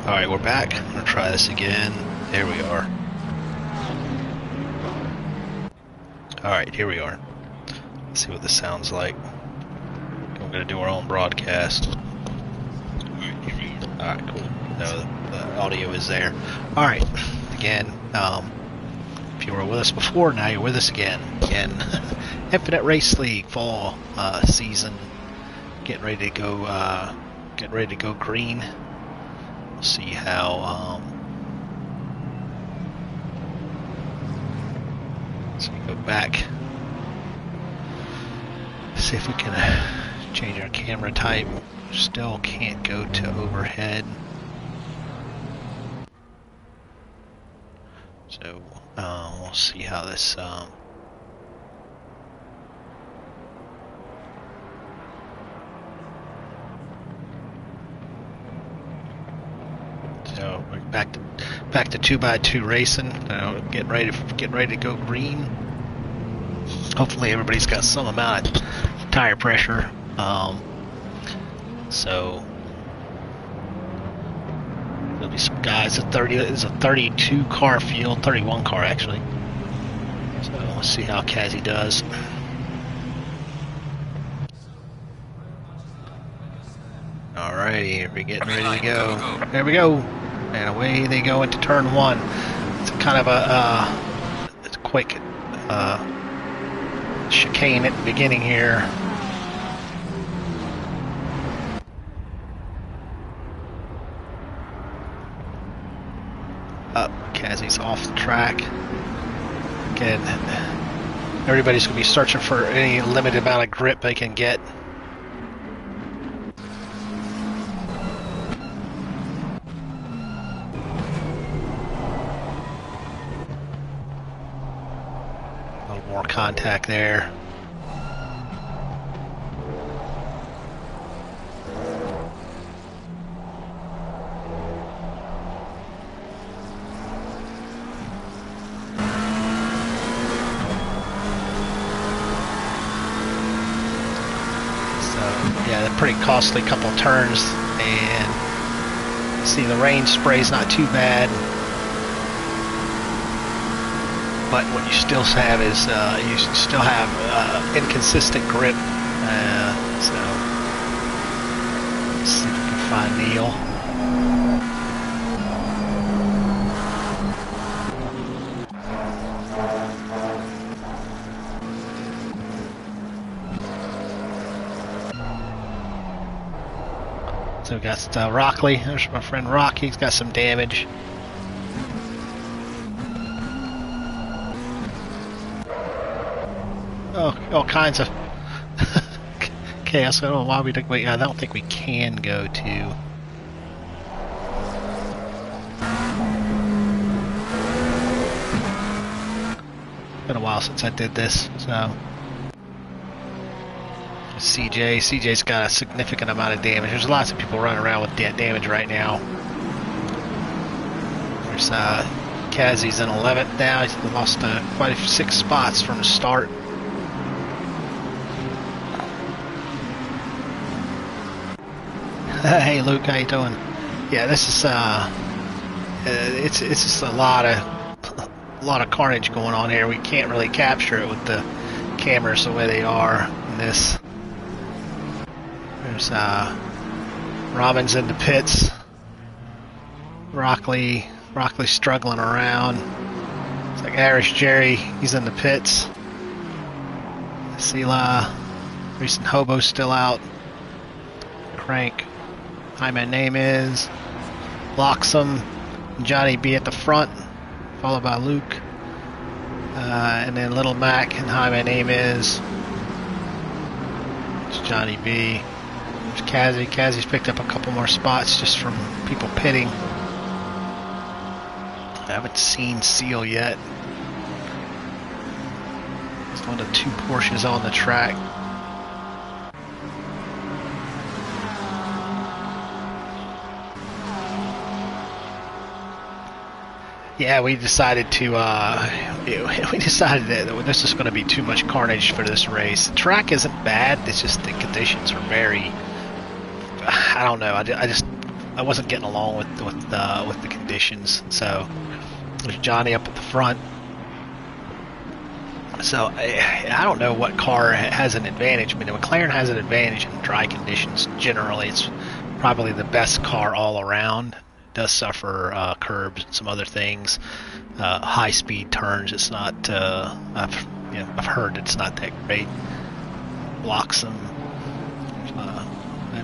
Alright, we're back. I'm gonna try this again. There we are. Alright, here we are. Let's see what this sounds like. We're gonna do our own broadcast. Alright, cool. No, the audio is there. Alright, again, if you were with us before, now you're with us again. Infinite Race League fall season. Getting ready to go green. We'll see how so we go back. See if we can change our camera type. Still can't go to overhead. So we'll see how this so we're back to 2x2 racing. Getting ready to go green. Hopefully everybody's got some amount of tire pressure. So there'll be some guys at 30. It's a 32 car field, 31 car actually. So let's see how Kazzy does. Alrighty, we're getting ready to go. There we go. And away they go into turn one. It's kind of a quick chicane at the beginning here. Kazzy's off the track. Again, everybody's going to be searching for any limited amount of grip they can get. A little more contact there. Pretty costly couple turns, and see the rain spray's not too bad, but what you still have is you still have inconsistent grip. So let's see if we can find Neil. So we got Rockley. There's my friend Rock. He's got some damage. Oh, all kinds of chaos. I don't know why we took. Wait, I don't think we can go to. Been a while since I did this, so. CJ's got a significant amount of damage. There's lots of people running around with damage right now. There's Kazzy's in 11th now. He's lost quite 6 spots from the start. Hey Luke, how you doing? Yeah, this is it's just a lot of carnage going on here. We can't really capture it with the cameras the way they are in this. There's Robin's in the pits. Rockley's struggling around. It's like Irish Jerry, he's in the pits. Sela, recent Hobo's still out. Crank, hi, my name is. Loxham, Johnny B at the front, followed by Luke. And then Little Mac and hi, my name is. It's Johnny B. There's Kazzy. Kazzy's picked up a couple more spots just from people pitting. I haven't seen Seal yet. It's one of the 2 Porsches on the track. Yeah, we decided to that this is going to be too much carnage for this race. The track isn't bad, it's just the conditions are very, I don't know, I just I wasn't getting along with the conditions. So there's Johnny up at the front. So I don't know what car has an advantage. I mean, the McLaren has an advantage in dry conditions. Generally, it's probably the best car all around. It does suffer curbs and some other things, high-speed turns. It's not. I've heard it's not that great. Blocks them.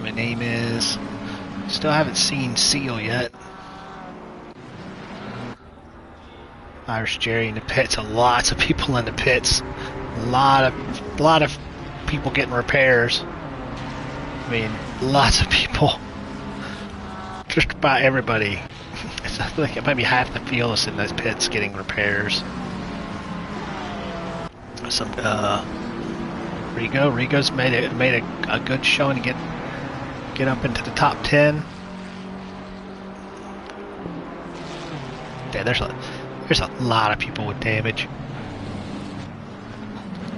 My name is. Still haven't seen Seal yet. Irish Jerry in the pits. Lots of people in the pits. A lot of people getting repairs. I mean, lots of people. Just about everybody. I think maybe half the field is in those pits getting repairs. Some Rigo's made a good showing to get up into the top 10. Yeah, there's a lot of people with damage,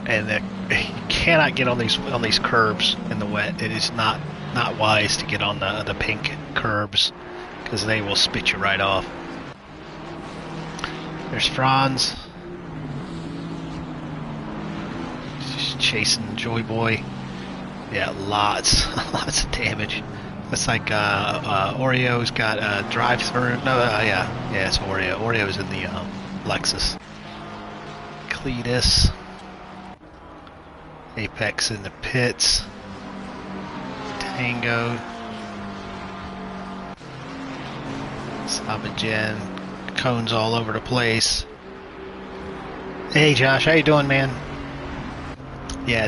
and you cannot get on these curbs in the wet. It is not wise to get on the pink curbs because they will spit you right off. There's Franz just chasing Joy Boy. Yeah, lots of damage. Looks like Oreo's got a drive-through. No, yeah, it's Oreo. Oreo's in the Lexus. Cletus. Apex in the pits. Tango. Sabajen. Cones all over the place. Hey Josh, how you doing, man? Yeah,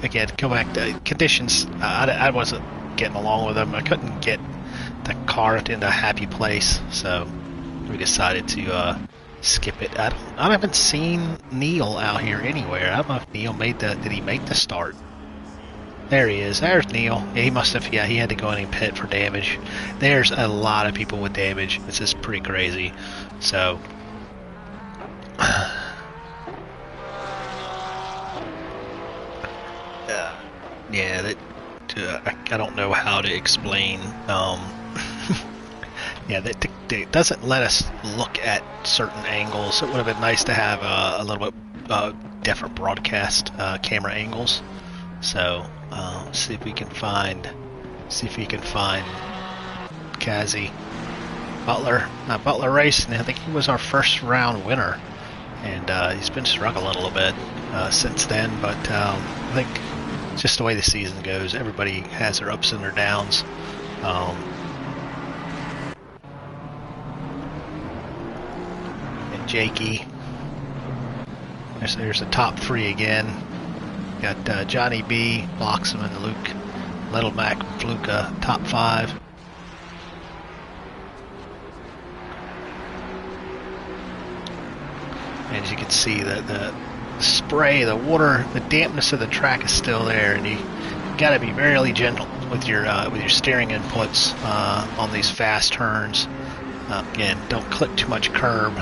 again, go back to conditions. I wasn't getting along with them. I couldn't get the car into a happy place, so we decided to skip it. I haven't seen Neil out here anywhere. I don't know if Neil did he make the start? There he is. There's Neil. Yeah, he must have. Yeah, he had to go in and pit for damage. There's a lot of people with damage. This is pretty crazy. So. Yeah, that I don't know how to explain. Yeah, that doesn't let us look at certain angles. It would have been nice to have a little bit different broadcast camera angles. So see if we can find Kazi Butler Racing. I think he was our first round winner, and he's been struggling a little bit since then. But I think. It's just the way the season goes. Everybody has their ups and their downs. And Jakey. There's the top three again. Got Johnny B, Bloxham, and Luke. Little Mac, Fluka, top 5. And as you can see, the spray, the water, the dampness of the track is still there, and you got to be very gentle with your steering inputs on these fast turns. Again, don't clip too much curb.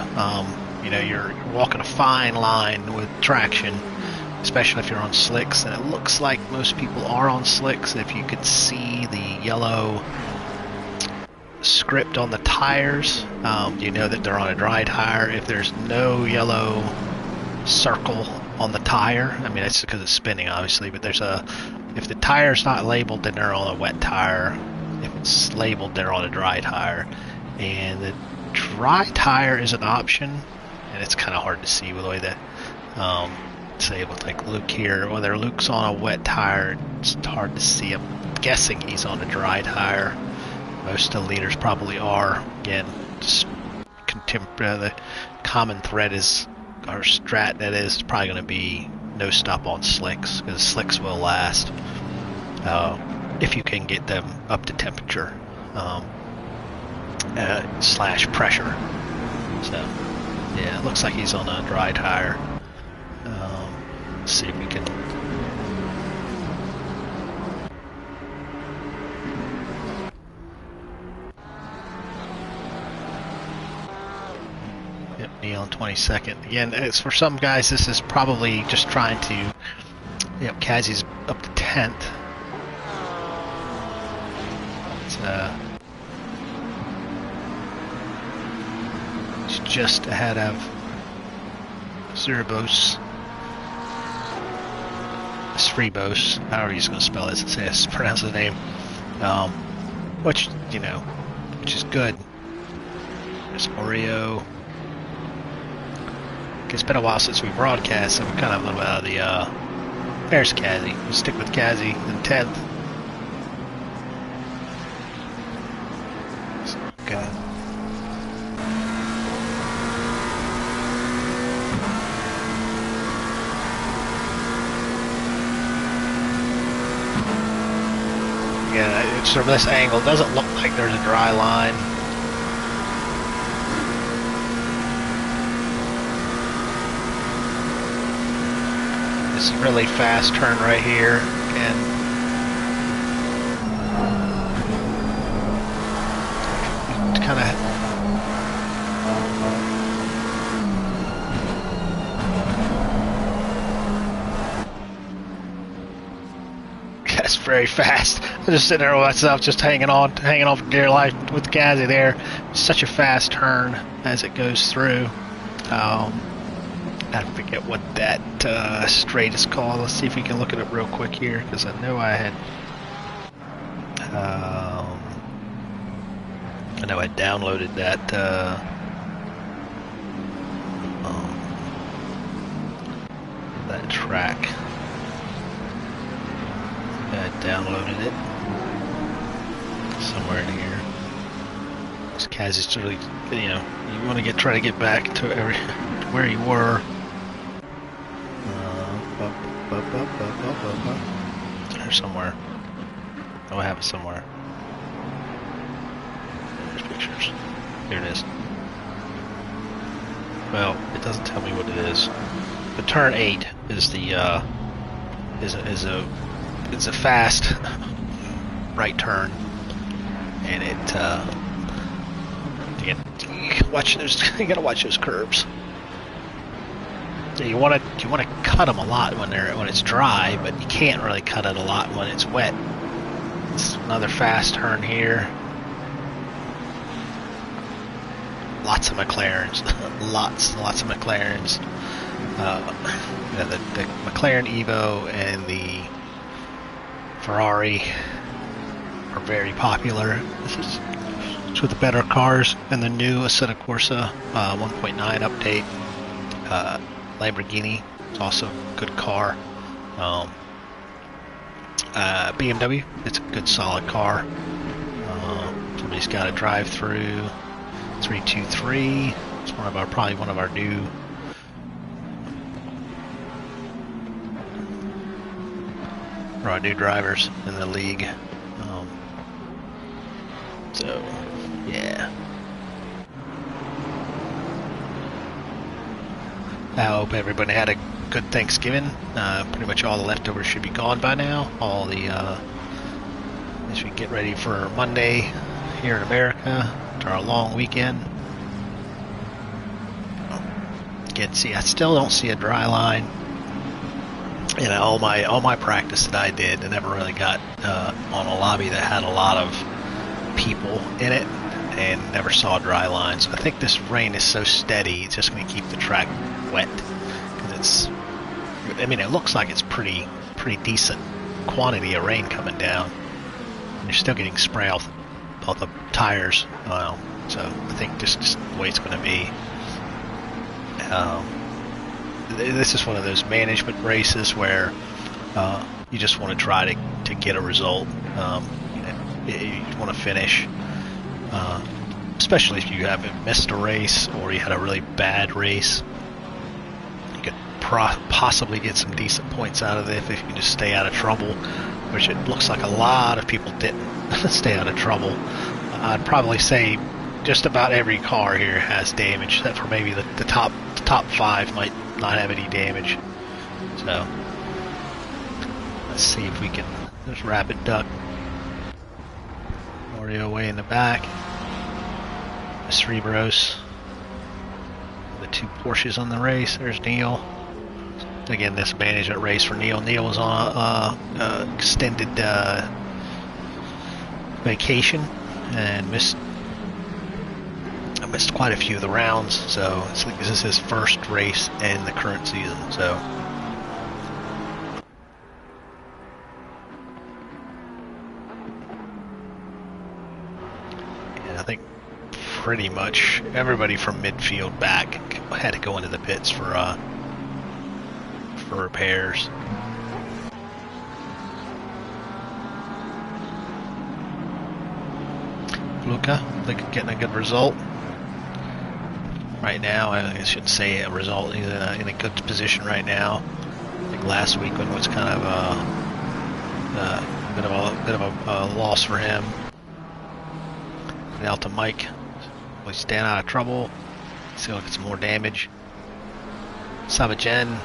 You're walking a fine line with traction, especially if you're on slicks, and it looks like most people are on slicks. If you could see the yellow script on the tires, you know that they're on a dry tire. If there's no yellow circle on the tire, I mean, it's because it's spinning obviously, but if the tire's not labeled, then they're on a wet tire. If it's labeled, they're on a dry tire, and the dry tire is an option, and it's kind of hard to see with the way that say with like Luke here, whether Luke's on a wet tire, it's hard to see. I'm guessing he's on a dry tire. Most of the leaders probably are. Again, just the common thread is, or strat that is, probably going to be no stop on slicks, because slicks will last if you can get them up to temperature slash pressure. So yeah, it looks like he's on a dry tire. Let's see if we can. Yep, Neil on 22nd. Again, it's for some guys, this is probably just trying to. Yep, Kazi's up to 10th. just ahead of Cerebos. Cerebos, however he's going to spell it, it's pronounce the name. Which, you know, which is good. There's Oreo. It's been a while since we broadcast, so we're kind of a little out of the, there's Kazi. We'll stick with Kazi in 10th. Okay. Yeah, it's from this angle, it doesn't look like there's a dry line. This really fast turn right here, and kind of that's very fast. I'm just sitting there with myself, just hanging on for dear life with Kazi there. Such a fast turn as it goes through. I forget what that straight is called. Let's see if we can look at it real quick here, because I know I had downloaded that that track. I downloaded it somewhere in here. This Kazi's really, you know, you want to try to get back to where you were. There's somewhere. Oh, I have it somewhere. There's pictures. Here it is. Well, it doesn't tell me what it is. But turn 8 is the it's a fast right turn, and you gotta watch those curves. You want to cut them a lot when it's dry, but you can't really cut it a lot when it's wet. It's another fast turn here. Lots of McLarens, lots of McLarens. The McLaren Evo and the Ferrari are very popular. This is with the better cars and the new Assetto Corsa 1.9 update. Lamborghini is also a good car. BMW, it's a good solid car. Somebody's got a drive-through 323. It's probably one of our new drivers in the league. So yeah. I hope everybody had a good Thanksgiving. Pretty much all the leftovers should be gone by now. All the as we get ready for Monday here in America, to our long weekend. Again, see, I still don't see a dry line. You know, all my practice that I did, I never really got on a lobby that had a lot of people in it, and never saw a dry line. So I think this rain is so steady, it's just going to keep the track wet. Because I mean, it looks like it's pretty decent quantity of rain coming down, and you're still getting spray off the tires. So I think just the way it's going to be. This is one of those management races where you just want to try to get a result. You want to finish, especially if you haven't missed a race or you had a really bad race. You could possibly get some decent points out of it if you just stay out of trouble, which it looks like a lot of people didn't stay out of trouble. I'd probably say just about every car here has damage, except for maybe the top 5 might not have any damage. So let's see if we can. There's Rapid Duck, Oreo way in the back, the Cerebros, the 2 Porsches on the race. There's Neil. Again, this management race for Neil. Neil was on a extended Missed quite a few of the rounds, so this is his first race in the current season. So, and I think pretty much everybody from midfield back had to go into the pits for repairs. Luca, I think getting a good result right now. I should say a result. He's in a good position right now. I think last week one was kind of a bit of a loss for him. Now to Mike, he's staying out of trouble. See if we get some more damage. Sabajen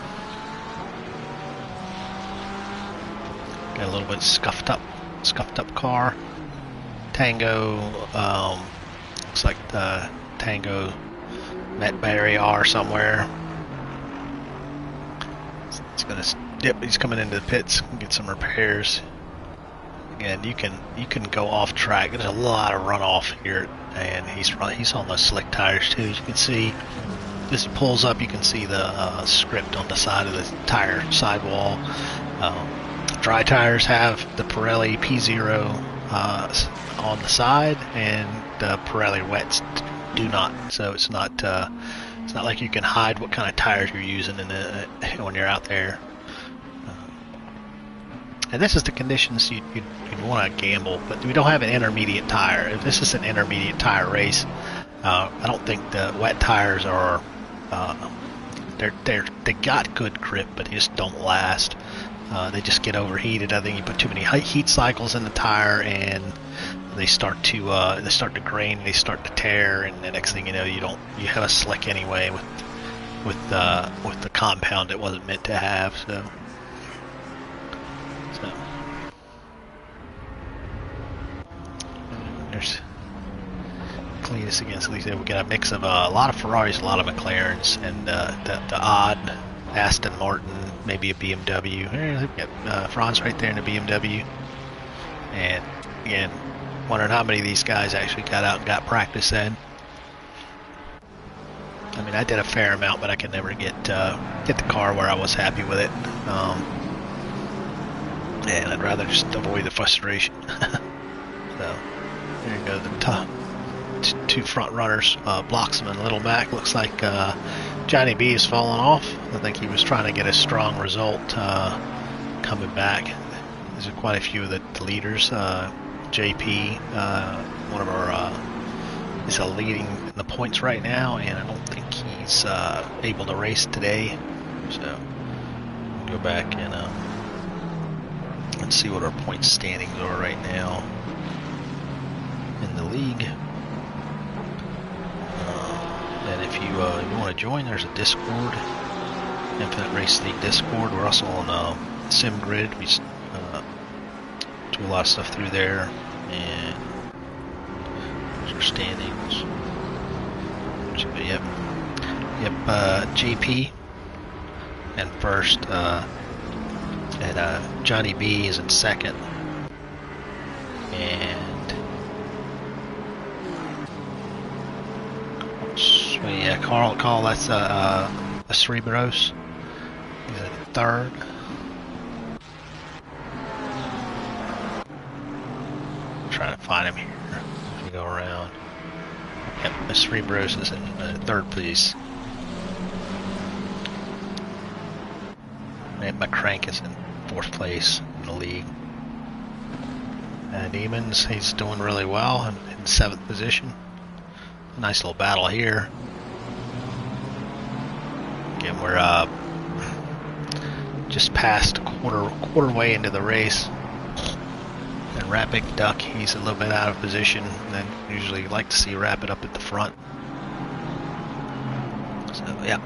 got a little bit scuffed up car. Tango, looks like the Tango met Barry R somewhere. He's coming into the pits and get some repairs. Again, you can go off track. There's a lot of runoff here, and he's on those slick tires too. As you can see, as he pulls up, you can see the script on the side of the tire sidewall. Dry tires have the Pirelli P0 on the side, and the Pirelli wets do not. So it's not like you can hide what kind of tires you're using when you're out there. And this is the conditions you'd want to gamble, but we don't have an intermediate tire. If this is an intermediate tire race, I don't think the wet tires are. They got good grip, but they just don't last. They just get overheated. I think you put too many heat cycles in the tire, and they start to grain, they start to tear, and the next thing you know, you have a slick anyway with the compound it wasn't meant to have. So there's Cletus against Lisa. We got a mix of a lot of Ferraris, a lot of McLarens, and the odd Aston Martin, maybe a BMW. We've got Franz right there in a BMW. And again, wondering how many of these guys actually got out and got practice in. I mean, I did a fair amount, but I could never get the car where I was happy with it. And I'd rather just avoid the frustration. So there you go, the top two front runners, Bloxham and Little Mac. Looks like Johnny B has fallen off. I think he was trying to get a strong result coming back. There's quite a few of the leaders. JP, one of our, is leading in the points right now, and I don't think he's able to race today. So we'll go back and let's see what our point standings are right now in the league. And if you want to join, there's a Discord, Infinite Race League Discord. We're also on SimGrid. We do a lot of stuff through there, and there's our standings. Yep, JP and first, and Johnny B is in second, and so yeah, Carl, that's a Cerebros. He's in third. Trying to find him here as we go around. Yep, Cerebros is in third place. And McCrank is in fourth place in the league. And Demons, he's doing really well in seventh position. Nice little battle here. Again, we're just past quarter way into the race. And Rapid Duck, he's a little bit out of position. And then usually like to see Rapid up at the front. So yeah.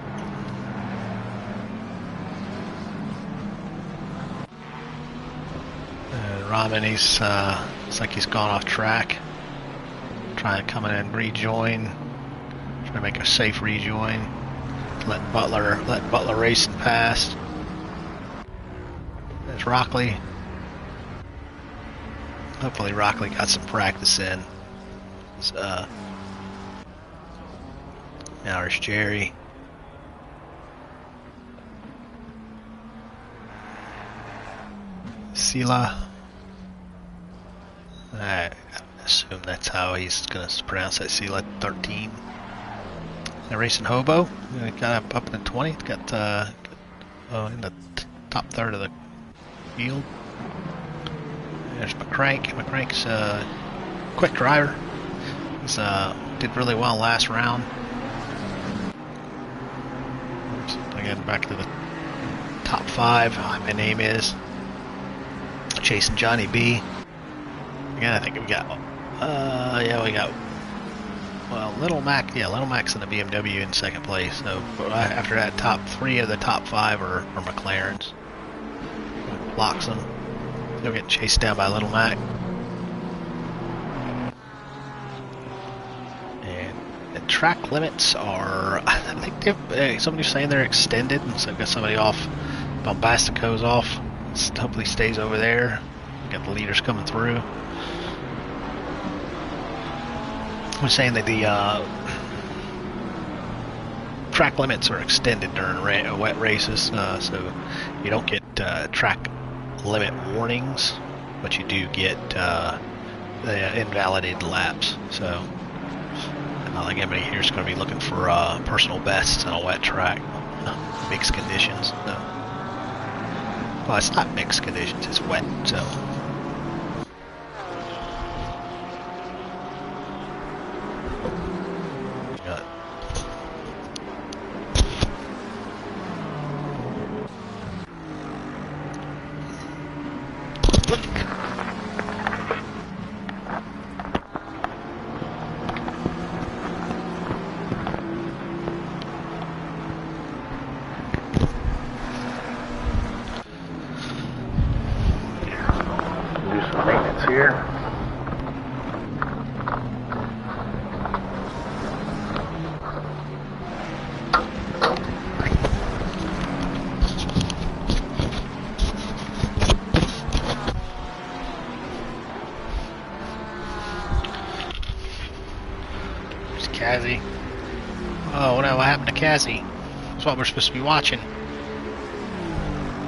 Ramen, he's looks like he's gone off track. Trying to come in and rejoin. Trying to make a safe rejoin. Let Butler race and pass. There's Rockley. Hopefully Rockley got some practice in. Now there's Jerry. Sila. I assume that's how he's going to pronounce that. Sila 13. Now racing Hobo. Got up in the 20th. Got in the top third of the field. There's McCrank. McCrank's a quick driver. He's did really well last round. Again, back to the top 5. My name is chasing Johnny B. Again, I think we got yeah, we got, well, Little Mac. Yeah, Little Mac's in the BMW in second place. So after that, top 3 of the top 5 are McLarens. Blocks them. They'll get chased down by Little Mac. And the track limits are, I think somebody's saying they're extended, and so I've got somebody off. Bombastico's off. Hopefully stays over there. Got the leaders coming through. I'm saying that the track limits are extended during wet races, so you don't get track limit warnings, but you do get the invalidated laps. So not like anybody here is going to be looking for personal bests on a wet track, mixed conditions. So. Well, it's not mixed conditions; it's wet. So. Here. There's Kazzy. Oh, what happened to Kazzy? That's what we're supposed to be watching.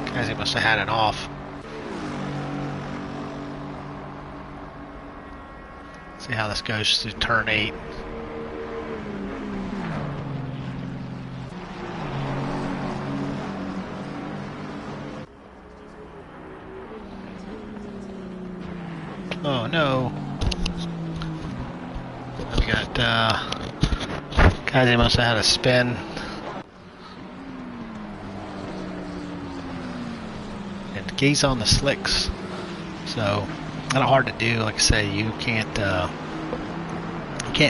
Kazzy must have had it off. See how this goes through turn 8. Oh no. We got Kazzy must have had a spin. And Gay's on the slicks. So kind of hard to do. Like I say, you can't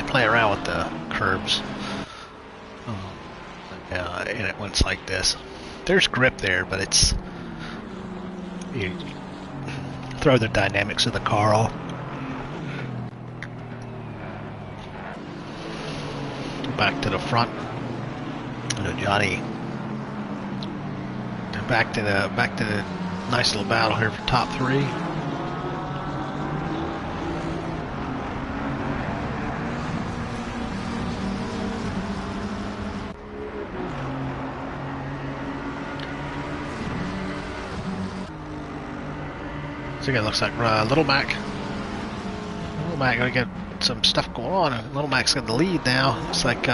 play around with the curbs. And it went like this. There's grip there, but it's you throw the dynamics of the car off. Back to the front. Johnny. Back to the nice little battle here for top 3. So again, looks like Little Mac gonna get some stuff going on. Little Mac's got the lead now. Looks like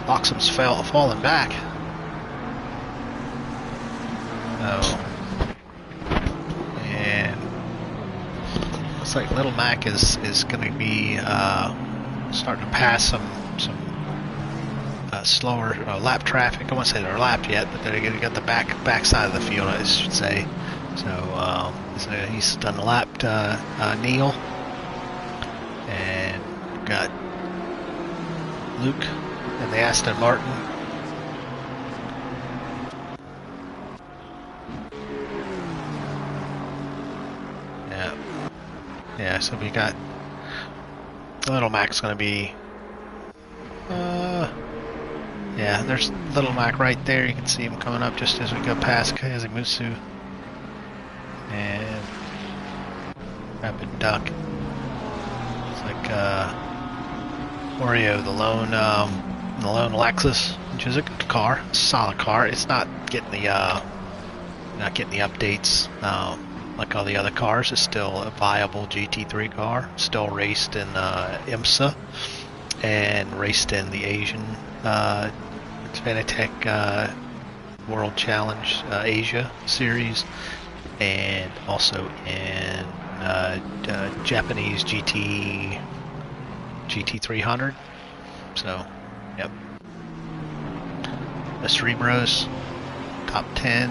Oxum's falling back. Oh, and looks like Little Mac is going to be starting to pass some slower lap traffic. I won't say they're lapped yet, but they're going to get the back side of the field, I should say. So he's done lapped Neil, and got Luke and the Aston Martin. Yeah, so we got Little Mac's going to be yeah, there's Little Mac right there. You can see him coming up just as we go past Kazimusu and Rapid Duck. It's like Oreo, the lone Lexus, which is a good car, a solid car. It's not getting the updates like all the other cars. It's still a viable GT3 car. Still raced in IMSA and raced in the Asian Fanatec World Challenge Asia series, and also in Japanese GT300. So, yep. The Cerebros, top 10.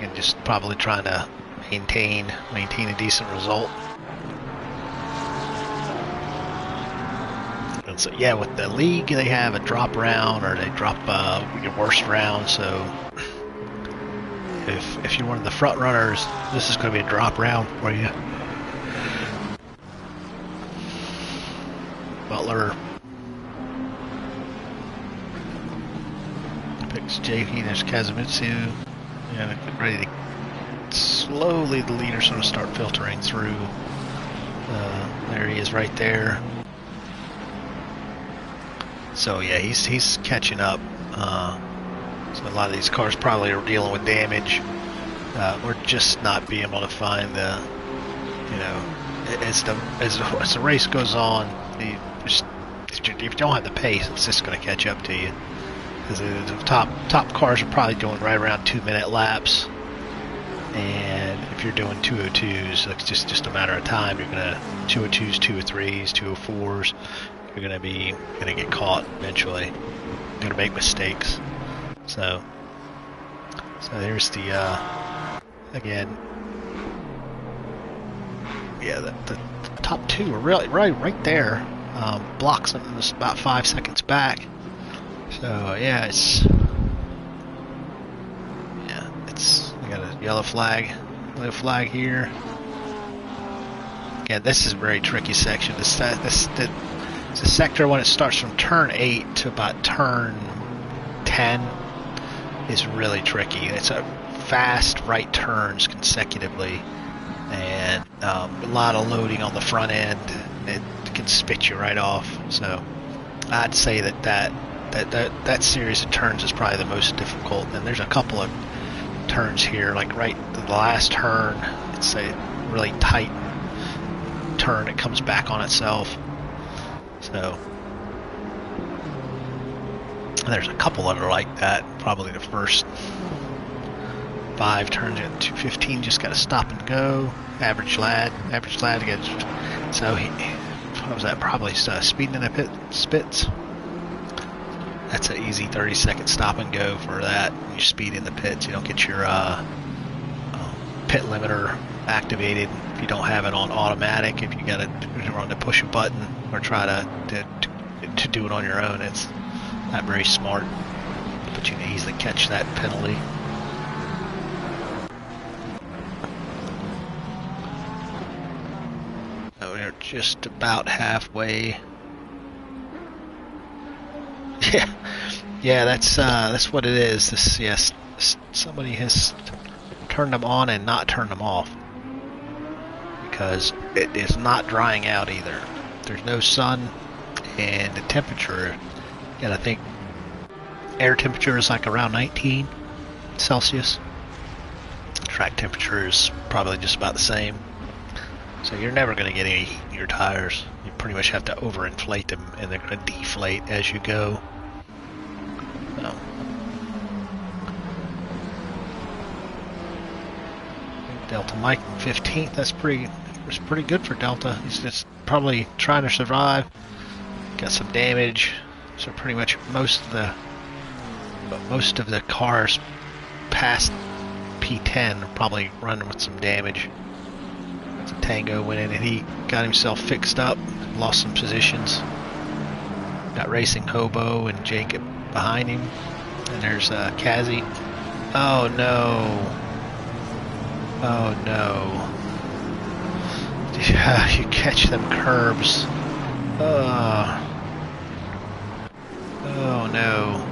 And just probably trying to maintain a decent result. And so, yeah, with the league, they have a drop round, or they drop your worst round. So if you're one of the front runners, this is going to be a drop round for you. Butler picks JP. There's Kazumitsu. Yeah, ready to slowly, the leaders sort of start filtering through. There he is right there. So yeah, he's catching up. So a lot of these cars probably are dealing with damage, or just not being able to find the, as the race goes on, if you don't have the pace, it's just going to catch up to you. Because the top cars are probably doing right around 2-minute laps, and if you're doing 202s, it's just a matter of time. You're gonna 202s, 203s, 204s. You're gonna get caught eventually. You're gonna make mistakes. So there's the again. Yeah, the top two are really right there. Blocks them just about 5 seconds back. So yeah, we got a yellow flag here. Again, this is a very tricky section. It's a sector when it starts from turn 8 to about turn 10 is really tricky. It's a fast right turns consecutively, and a lot of loading on the front end. It can spit you right off. So I'd say that series of turns is probably the most difficult. And there's a couple of turns here, like right the last turn, it's a really tight turn. It comes back on itself. So there's a couple that are like that. Probably the first 5 turns at 215 just got to stop and go. Average lad against. So what was that? Probably speeding in the pit spits. That's an easy 30-second stop and go for that. You speed in the pits. You don't get your pit limiter activated if you don't have it on automatic. If you got to run to push a button or try to do it on your own, it's not very smart. But you can easily catch that penalty. We're just about halfway. Yeah, that's what it is. Yes, somebody has turned them on and not turned them off, because it is not drying out either. There's no sun, and the temperature, and I think air temperature is like around 19 Celsius. Track temperature is probably just about the same. So you're never going to get any heat in your tires. You pretty much have to overinflate them, and they're going to deflate as you go. So. Delta Mike 15th. That's pretty good for Delta. He's just probably trying to survive. Got some damage. So pretty much most of the cars past P10 are probably running with some damage. So Tango went in and he got himself fixed up, lost some positions. Got Racing Hobo and Jacob behind him. And there's Kazi. Oh no. Oh no. Yeah, you catch them curbs. Oh no.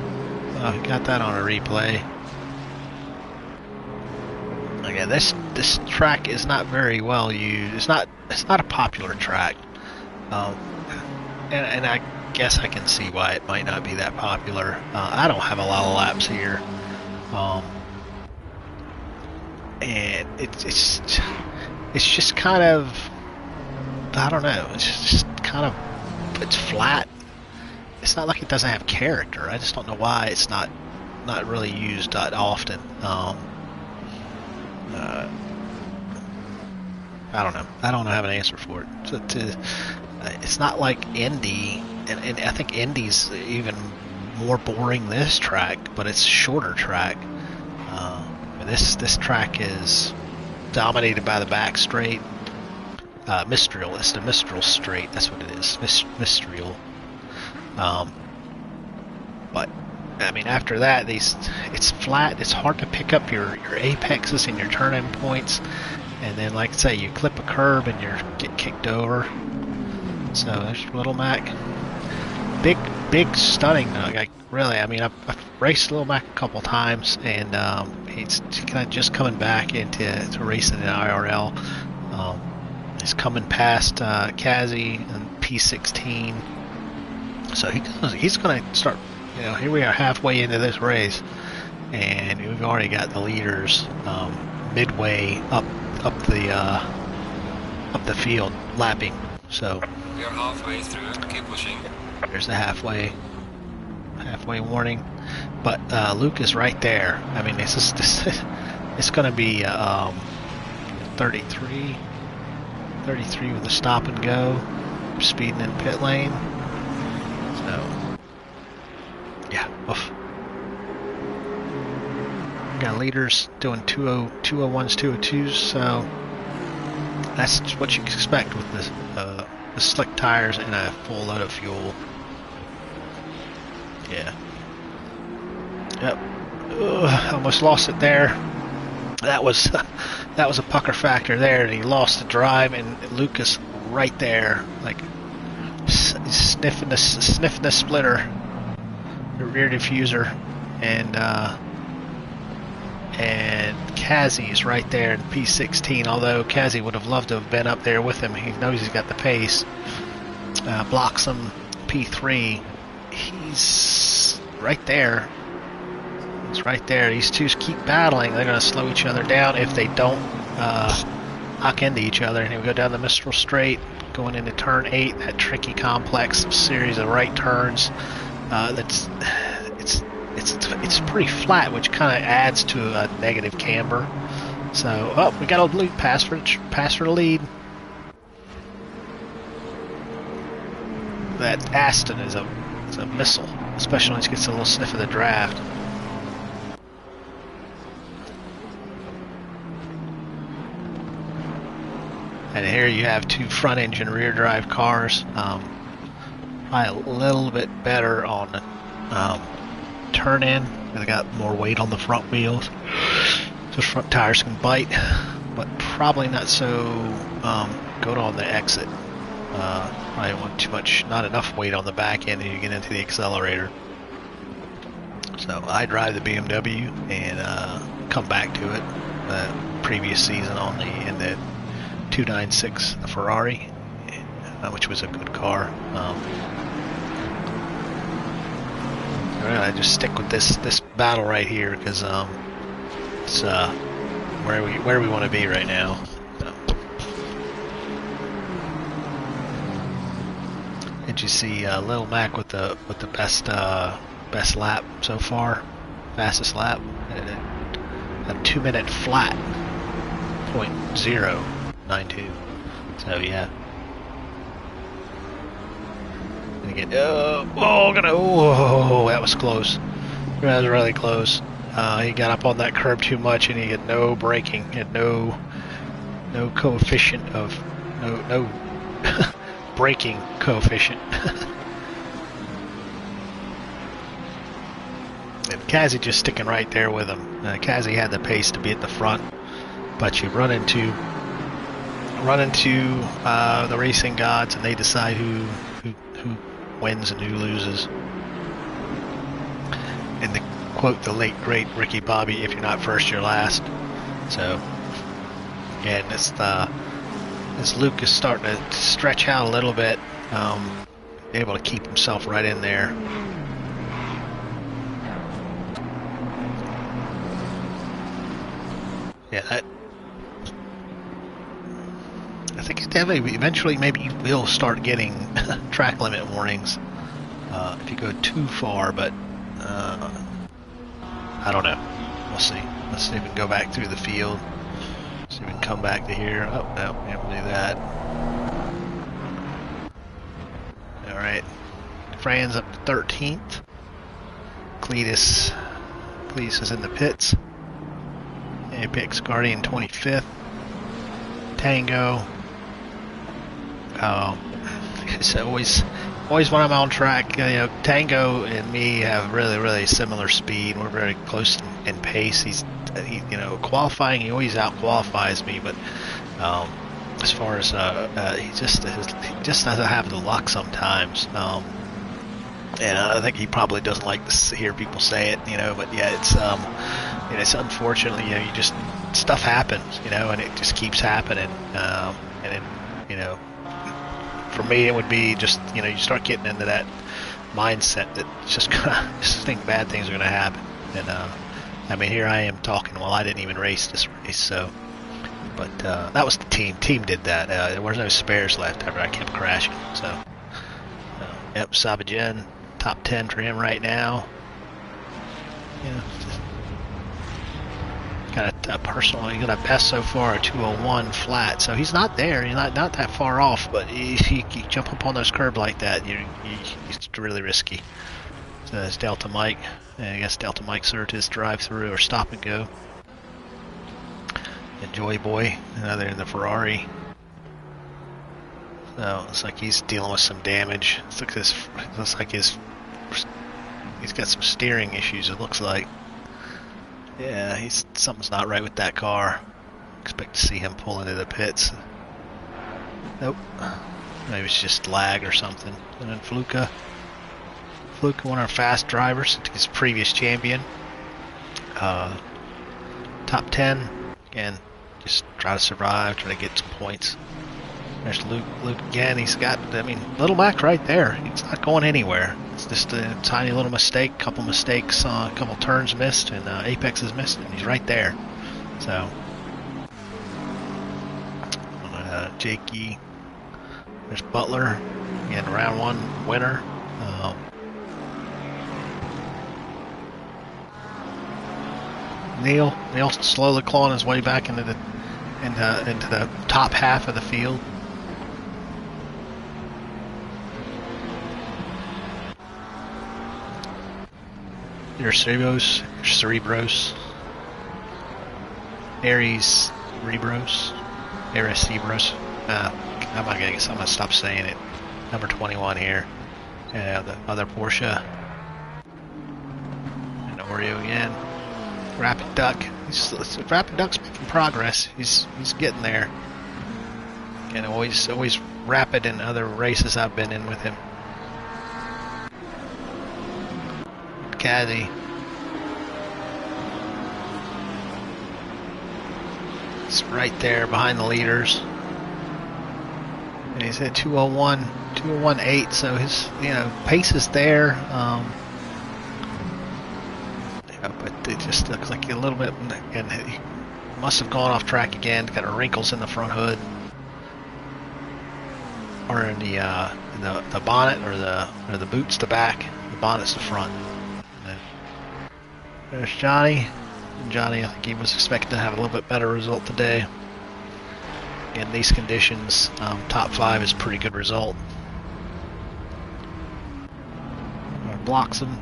Oh, he got that on a replay. Again, this track is not very well used. It's not a popular track. and I guess I can see why it might not be that popular. I don't have a lot of laps here, and it's just kind of, I don't know. It's just kind of, it's flat. It's not like it doesn't have character. I just don't know why it's not really used that often. I don't know. I don't have an answer for it. It's not like Indy, and I think Indy's even more boring than this track, but it's a shorter track. This track is dominated by the back straight. Mistral. It's the Mistral straight. That's what it is. Mistral. But I mean, after that, it's flat. It's hard to pick up your apexes and your turn-in points. And then, like I say, you clip a curb and you get kicked over. So there's Little Mac. Big stunning. Like really, I mean, I've raced Little Mac a couple times, and he's kind of just coming back into racing in IRL. He's coming past Kazi and P16. So he's going to start. You know, here we are halfway into this race, and we've already got the leaders midway up the field lapping. So we are halfway through. Keep pushing. There's the halfway warning, but Luke is right there. I mean, it's going to be 33 with a stop and go, speeding in pit lane. So yeah, oof. Got leaders doing 201s, 202s, so that's what you expect with the slick tires and a full load of fuel. Yeah. Yep. Almost lost it there. That was a pucker factor there, and he lost the drive, and Lucas right there, like sniffing the splitter, the rear diffuser, and Kazi's right there in P16. Although Kazi would have loved to have been up there with him, he knows he's got the pace. Blocks him P3. He's right there. It's right there. These two keep battling. They're going to slow each other down if they don't knock into each other. And we go down the Mistral Straight, going into turn 8. That tricky, complex series of right turns. It's pretty flat, which kind of adds to a negative camber. So, we got a lead pass for the lead. That Aston is a missile, especially when it gets a little sniff of the draft. And here you have two front engine rear drive cars. Probably a little bit better on turn in. They got more weight on the front wheels, so front tires can bite, but probably not so good on the exit. Probably not enough weight on the back end as you get into the accelerator. So I drive the BMW and come back to it. Previous season in the 296 Ferrari, which was a good car. I just stick with this battle right here because it's where we want to be right now. So. And you see Little Mac with the best lap so far, fastest lap, a 2-minute flat .092. So yeah. And again, that was close. That was really close. He got up on that curb too much, and he had no braking. He had no coefficient of no braking coefficient. And Kazi just sticking right there with him. Kazi had the pace to be at the front, but you run into the racing gods, and they decide who wins and who loses. And to quote the late great Ricky Bobby, if you're not first, you're last. So again, this Luke is starting to stretch out a little bit. able to keep himself right in there. Yeah, I think eventually maybe you will start getting track limit warnings if you go too far, but I don't know. We'll see. Let's see if we can go back through the field. See if we can come back to here. Oh, no, we can't do that. Alright. Fran's up to 13th. Cletus is in the pits. Apex Guardian 25th. Tango. It's always when I'm on track, Tango and me have really similar speed. We're very close in pace. He qualifying, he always out qualifies me, but as far as he just doesn't have the luck sometimes. And I think he probably doesn't like to hear people say it, but yeah, it's unfortunately, you just, stuff happens, and it just keeps happening, and it, for me it would be just, you start getting into that mindset that it's just think bad things are gonna happen, and I mean, here I am talking, well, I didn't even race this race, so, but that was the team did that, there was no spares left after I kept crashing, so, yep, Sabajen, top 10 for him right now. Got a personal, he got a best so far, a 201 flat, so he's not there, he's not that far off, but if you jump up on those curbs like that, it's really risky. So there's Delta Mike, and I guess Delta Mike served his drive-through or stop and go. And Joy Boy, another in the Ferrari. So it's like he's dealing with some damage. Looks like he's got some steering issues, it looks like. Yeah, something's not right with that car. Expect to see him pull into the pits. Nope. Maybe it's just lag or something. And then Fluka, one of our fast drivers, his previous champion. Top 10. Again, just try to survive, try to get some points. There's Luke again. He's got, Little Mac right there. He's not going anywhere. It's just a tiny little mistake, couple mistakes, a couple turns missed, and Apex has missed it, and he's right there. So, Jakey. There's Butler, again, round 1 winner. Neil slowly clawing his way back into the top half of the field. There's Cerebros, Aries Rebros, I'm gonna stop saying it. Number 21 here. The other Porsche. And Oreo again. Rapid Duck. Rapid Duck's making progress. He's getting there. And always rapid in other races I've been in with him. Caddy. It's right there behind the leaders. And he's at 201.8, so his pace is there. But it just looks like a little bit, and he must have gone off track again. Got wrinkles in the front hood, or in the bonnet, or the boots the back. The bonnet's the front. There's Johnny. I think he was expecting to have a little bit better result today. In these conditions, top 5 is a pretty good result. Blocks him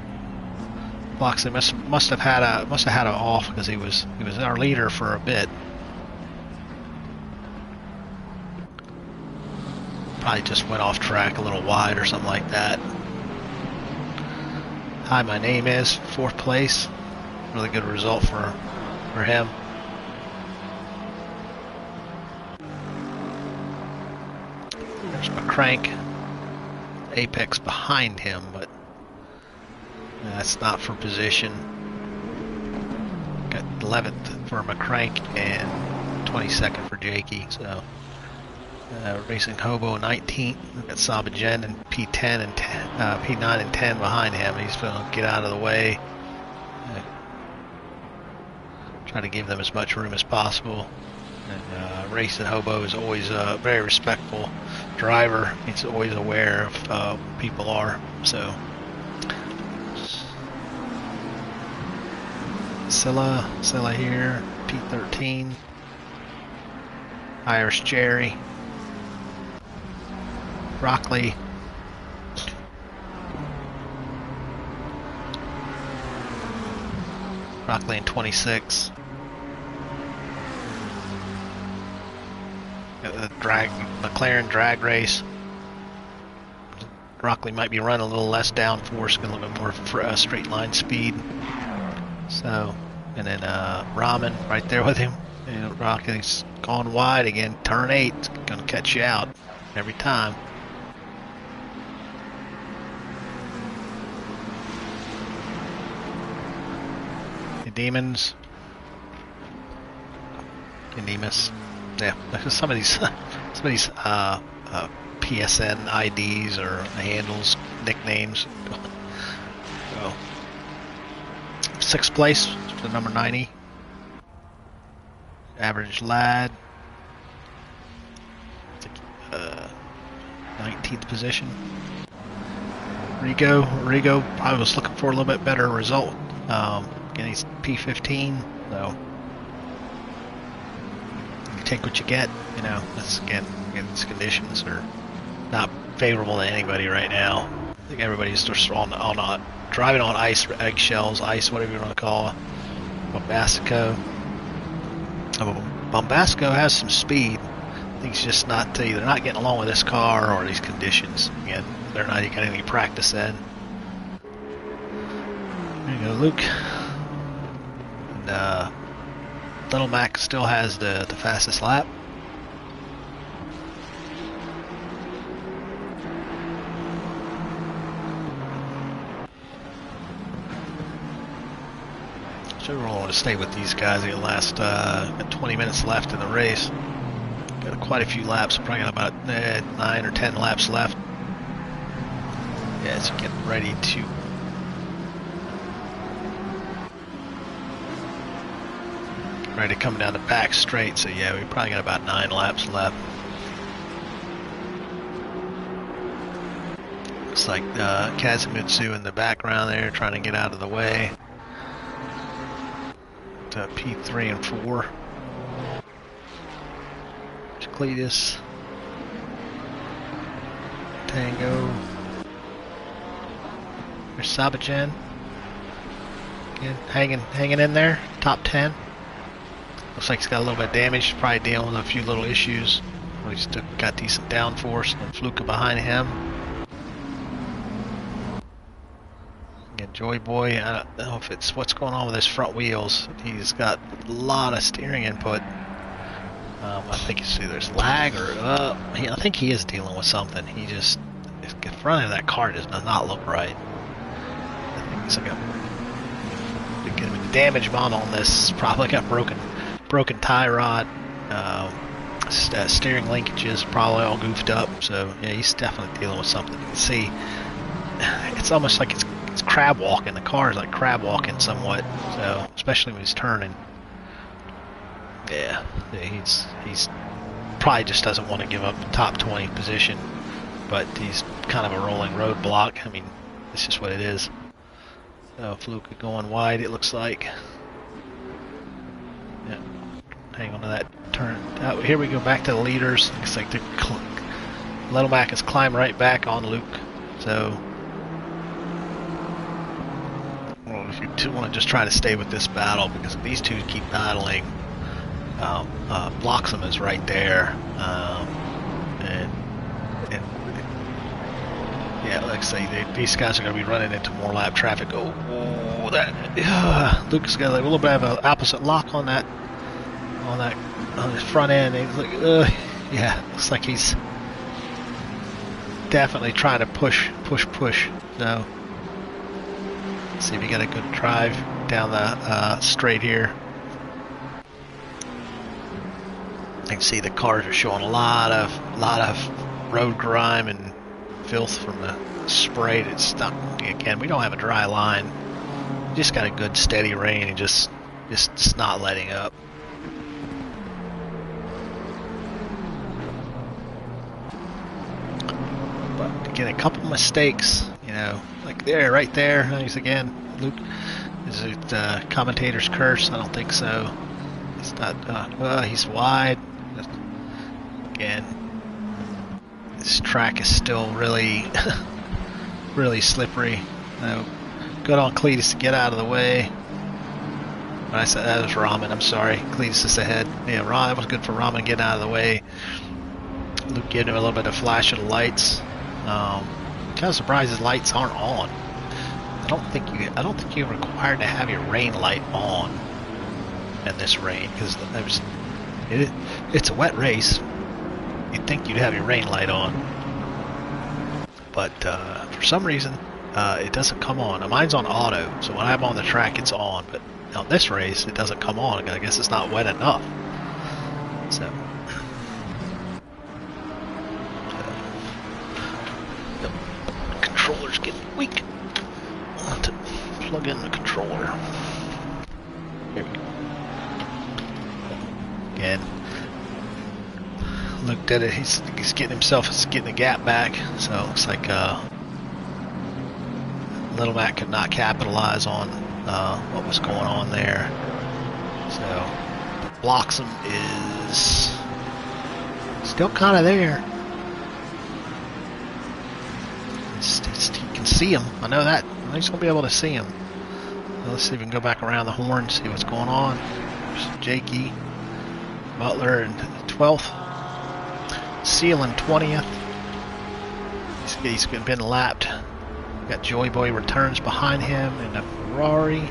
must have had a off because he was our leader for a bit. Probably just went off track a little wide or something like that. Hi, my name is 4th place. Really good result for him. There's McCrank. Apex behind him, but that's not for position. Got 11th for McCrank and 22nd for Jakey. So Racing Hobo 19. We've got Sabajen and P10 and P9 and 10 behind him. He's going to get out of the way. Try to give them as much room as possible. And Racing Hobo is always a very respectful driver. He's always aware of people are. So Scylla here, P13. Irish Jerry. Rockley. Rockley in 26. The McLaren drag race. Rockley might be running a little less downforce, a little bit more straight line speed. So, and then Ramen right there with him. And Rockley's gone wide again. Turn 8, it's gonna catch you out every time. Demons. Demas. Yeah, some of these PSN IDs or handles, nicknames. So, 6th place for the number 90. Average lad. 19th position. Rigo probably was looking for a little bit better result. Again, he's P15, so you take what you get. You know, that's again these conditions are not favorable to anybody right now. I think everybody's just driving on ice, eggshells, ice, whatever you want to call it. Bombasco has some speed. I think he's just not either not getting along with this car or these conditions. Again, they're not getting any practice in. There you go, Luke. And Little Mac still has the fastest lap. So we're going to stay with these guys. The last got 20 minutes left in the race. Got quite a few laps. Probably got about 9 or 10 laps left. Yeah, it's getting ready to. Ready to come down the back straight. So yeah, we probably got about 9 laps left. Looks like Kazumutsu in the background there, trying to get out of the way. To P3 and 4. Cletus. Tango. There's Sabajen. Again, hanging in there. Top 10. Looks like he's got a little bit of damage. Probably dealing with a few little issues. Well, he's still got decent downforce. And Fluka behind him. Again, Joy Boy. I don't know if it's what's going on with his front wheels. He's got a lot of steering input. I think you see there's lag or I think he is dealing with something. He just the front of that car just does not look right. I think it's like a damage on this. Probably got broken tie rod. Steering linkages probably all goofed up. So yeah, he's definitely dealing with something. You can see it's almost like it's crab walking. The car is like crab walking somewhat. So especially when he's turning. Yeah, he's probably just doesn't want to give up the top 20 position, but he's kind of a rolling roadblock. I mean, it's just what it is. So Fluke going wide, it looks like. Yeah, hang on to that turn. Here we go back to the leaders. Looks like Little Mac has climbed right back on Luke. So, well, if you want to just try to stay with this battle, because if these two keep battling. Bloxham is right there, and yeah, like I say, these guys are going to be running into more lap traffic. Oh, that Lucas got a little bit of an opposite lock on his front end. He's like, yeah, looks like he's definitely trying to push. So, let's see if we got a good drive down the straight here. can see the cars are showing a lot of road grime and filth from the spray that's stuck. Again, we don't have a dry line. Just got a good steady rain and just not letting up. But again, a couple mistakes, you know, like there, right there. He's again, Luke. Is it commentator's curse? I don't think so. It's not. He's wide. Again, this track is still really, really slippery. Good on Cletus to get out of the way. I said that was Ramen. I'm sorry. Cletus is ahead. Yeah, that was good for Ramen getting out of the way. Luke giving him a little bit of flash of the lights. Kind of surprised his lights aren't on. I don't think you're required to have your rain light on in this rain, because it's a wet race. You'd think you'd have your rain light on, but for some reason it doesn't come on. Now, mine's on auto, so when I'm on the track it's on, but on this race it doesn't come on. I guess it's not wet enough. So the controller's getting weak. I'll have to plug in the controller. Here we go. Again, Luke did it. He's getting the gap back. So it looks like Little Mac could not capitalize on what was going on there. So Bloxham is still kind of there. You can see him. I know that. He's going to be able to see him. Well, let's see if we can go back around the horn and see what's going on. There's Jakey, Butler in 12th. Seal in 20th. He's been lapped. Got Joy Boy returns behind him in a Ferrari,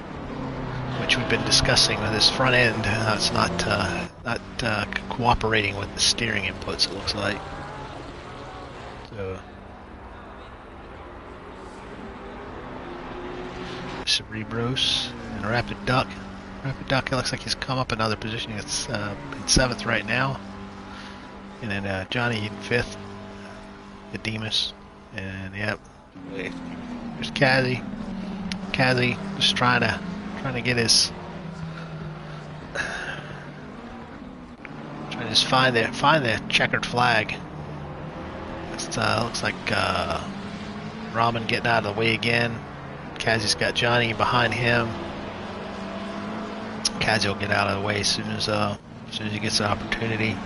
which we've been discussing with his front end. It's not cooperating with the steering inputs, it looks like. So Cerebros and Rapid Duck. Rapid Duck, it looks like he's come up another position. It's in 7th right now. And then Johnny in 5th. Demas. And yep. There's Kazi. Kazi just trying to get his trying to just find the checkered flag. It looks like Ramen getting out of the way again. Kazi's got Johnny behind him. Kazi will get out of the way as soon as he gets an opportunity.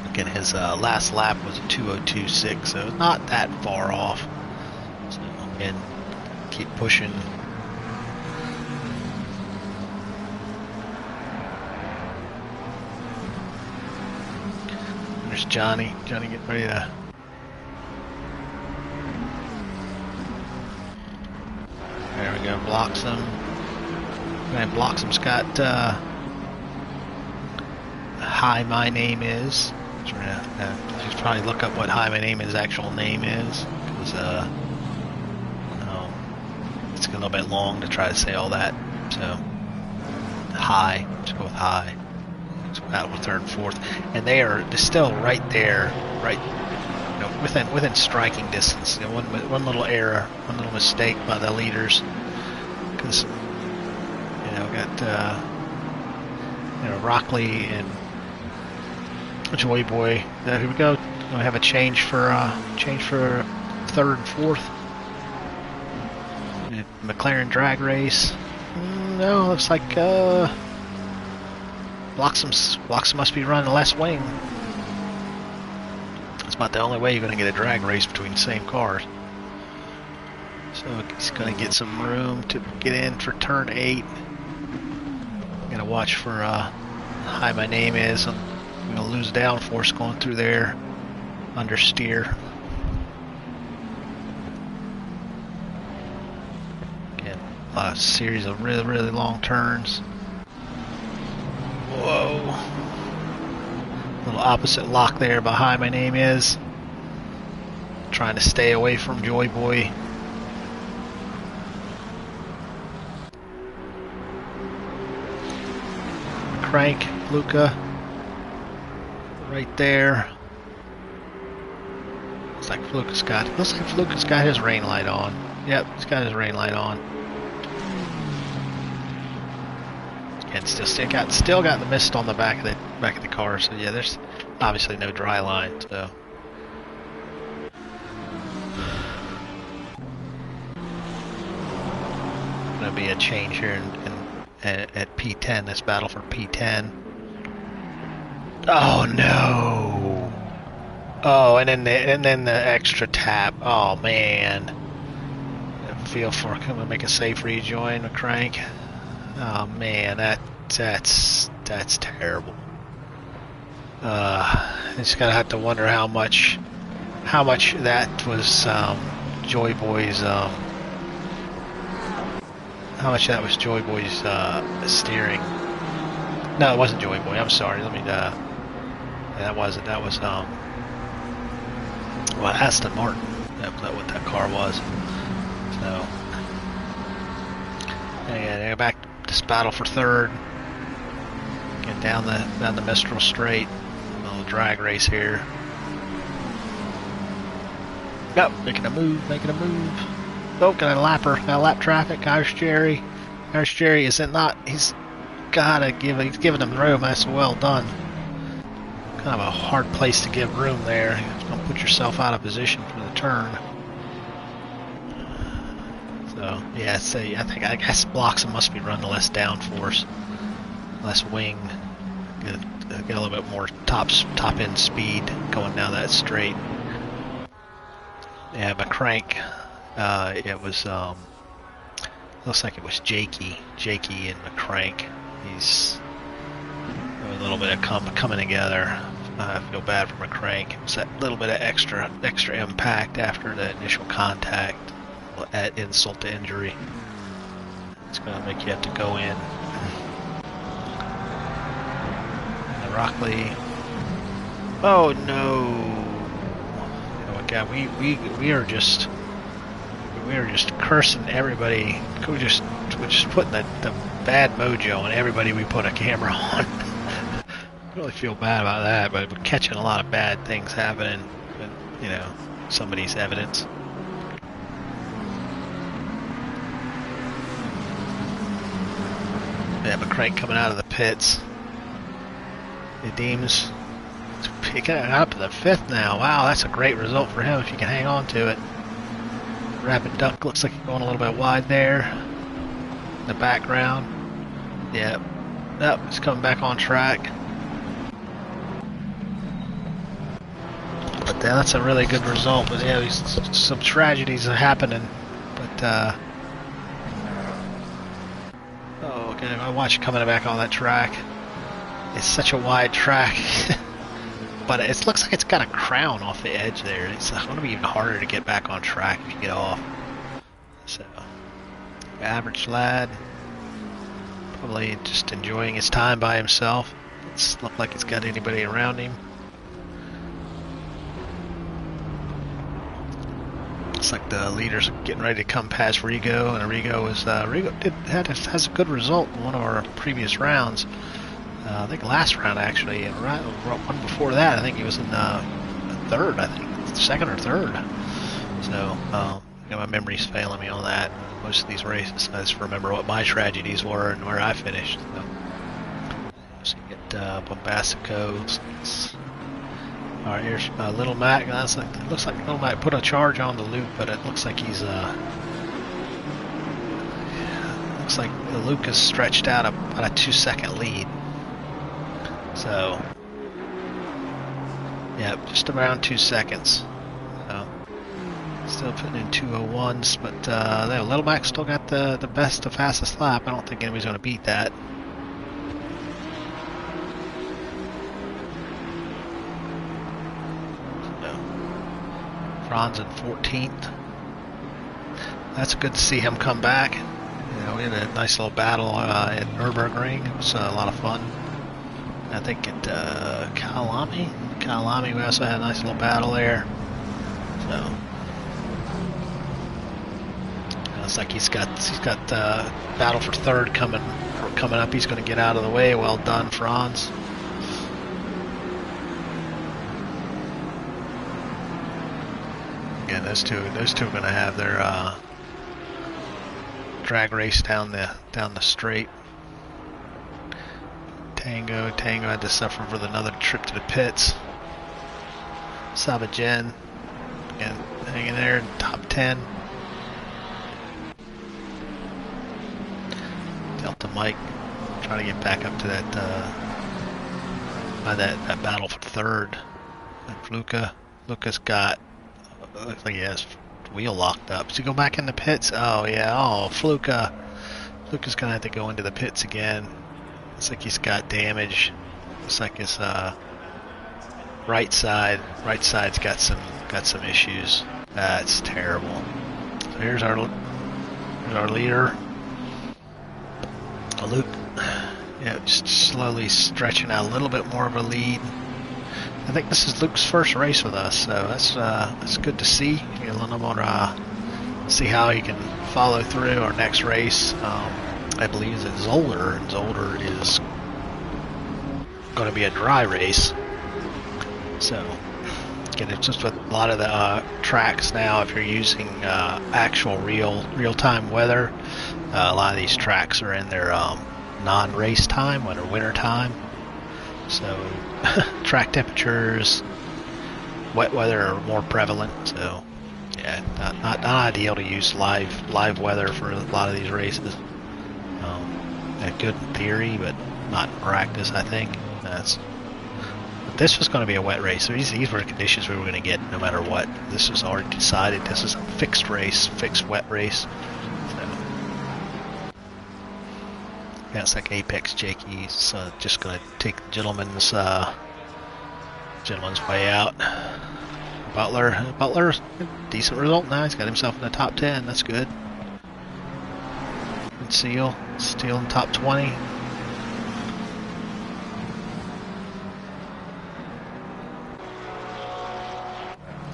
Again, his last lap was a 2:02.6, so not that far off. So again, keep pushing. There's Johnny. Johnny getting ready to. There we go. Bloxham. And Bloxham's got Hi My Name Is. Just probably look up what Hi My Name Is actual name is, because it's a little bit long to try to say all that. So Hi, let's go with Hi. Let's go out with 3rd and 4th, and they are still right there, right, within striking distance. One little error, one little mistake by the leaders, because got Rockley and Joy Boy. Here we go. We have a change for 3rd and 4th. McLaren drag race. No, looks like Bloxham must be running less wing. That's about the only way you're going to get a drag race between the same cars. So he's going to get some room to get in for turn 8. Gotta watch for Hi My Name Is. I'm gonna lose downforce going through there. Understeer. Again, a series of really, really long turns. Whoa. Little opposite lock there by Hi My Name Is. Trying to stay away from Joy Boy. Crank, Luca. right there. Looks like Fluke has got his rain light on. Yep, he's got his rain light on. And still got the mist on the back of the car. So yeah, there's obviously no dry line. So gonna be a change here at P10. This battle for P10. Oh no! Oh, and then the extra tap. Oh man! Feel for can we make a safe rejoin with Crank? Oh man, that's terrible. Just gotta have to wonder how much that was Joy Boy's how much that was Joy Boy's steering. No, it wasn't Joy Boy. I'm sorry. Let me. Yeah, that wasn't. That was well, Aston Martin. That's what that car was. So, yeah, go back to this battle for third. Get down the Mistral Straight. A little drag race here. Yep, making a move. Oh, got a lapper. Got a lap traffic. Irish Jerry. Irish Jerry is it not? He's giving him room. That's well done. Kind of a hard place to give room there. Don't put yourself out of position for the turn. So yeah, I guess blocks must be run less downforce, less wing, get a little bit more top end speed going down that straight. Yeah, but Crank, it was looks like it was Jakey and McCrank. He's a little bit of coming together. I feel bad for McCrank. It was that little bit of extra impact after the initial contact. At insult to injury. It's going to make you have to go in. And Rockley. Oh no! Oh God, we are just cursing everybody. We're just putting the bad mojo on everybody we put a camera on. I really feel bad about that, but we're catching a lot of bad things happening. With, somebody's evidence. Yeah, McCrank coming out of the pits. It deems picking it up to the 5th now. Wow, that's a great result for him if you can hang on to it. Rapid Duck looks like he's going a little bit wide there. In the background. Yep. Yep, he's coming back on track. But that's a really good result. But yeah, some tragedies are happening. But I watch it coming back on that track. It's such a wide track. But it looks like it's got a crown off the edge there. It's going to be even harder to get back on track if you get off. So, average lad. Probably just enjoying his time by himself. Doesn't look like it's got anybody around him. Looks like the leaders are getting ready to come past Rigo, and Rigo has a good result in one of our previous rounds. I think last round actually, and one before that, I think he was in third. I think second or third. So my memory's failing me on that. Most of these races, I just remember what my tragedies were and where I finished. So you get Bombastico. All right, here's Little Mac. It looks like Little Mac put a charge on the loop, but it looks like he's looks like the Luke is stretched out about a 2-second lead. So yeah, just around 2 seconds. So, still putting in 2:01s, but Little Mac still got the fastest lap. I don't think anybody's going to beat that. Franz in 14th. That's good to see him come back. We had a nice little battle at Nürburgring. It was a lot of fun. I think at Kyalami, we also had a nice little battle there. So looks like he's got battle for third coming up. He's going to get out of the way. Well done, Franz. again, those two are going to have their drag race down the straight. Tango had to suffer with another trip to the pits. Sabajen, again, hanging there in top 10. Delta Mike trying to get back up to that that battle for third. And Luca's got, looks like he has wheel locked up. Does he go back in the pits? Oh yeah, Fluka. Luca's gonna have to go into the pits again. Looks like he's got damage. Looks like his right side's got some issues. That's terrible. So here's our leader. Luke, yeah, just slowly stretching out a little bit more of a lead. I think this is Luke's first race with us, so that's good to see. Get a little more, see how he can follow through our next race. I believe it's Zolder, and Zolder is going to be a dry race. So, again, it's just with a lot of the tracks now. If you're using actual real-time weather, a lot of these tracks are in their non-race time, when they're winter time. So track temperatures, wet weather are more prevalent. So yeah, not ideal to use live weather for a lot of these races. Good in theory, but not in practice, I think. But this was going to be a wet race. So these were the conditions we were going to get no matter what. This was already decided. This is a fixed race, fixed wet race. Yeah, it's like Apex Jakey's just going to take the gentleman's way out. Butler, decent result now. He's got himself in the top 10. That's good. And Steele in top 20.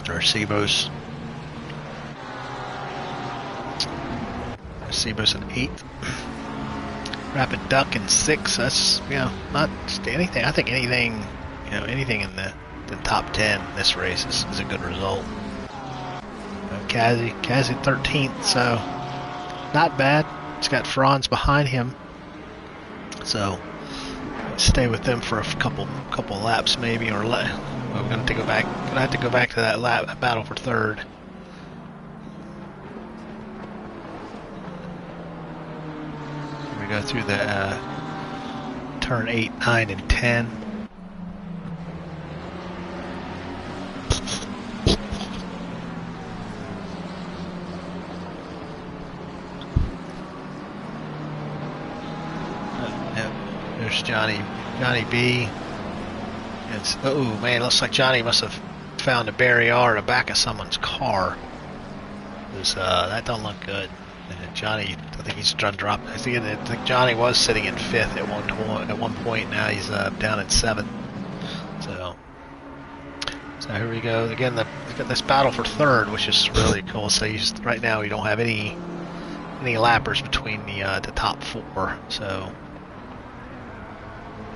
Arcebos in 8th. Rapid Duck in 6th. That's, not anything. I think anything in the top 10 in this race is a good result. Kazi 13th, so not bad. He's got Franz behind him, so stay with them for a couple laps maybe, or we're gonna have to go back to that battle for third. We go through the turn 8, 9, and 10. There's Johnny B. Oh man, looks like Johnny must have found a barrier in the back of someone's car. That don't look good. And Johnny, I think he's trying to drop. I think Johnny was sitting in 5th at one point. Now he's down in 7th. So here we go again. We've got this battle for third, which is really cool. So right now we don't have any lappers between the top 4. So.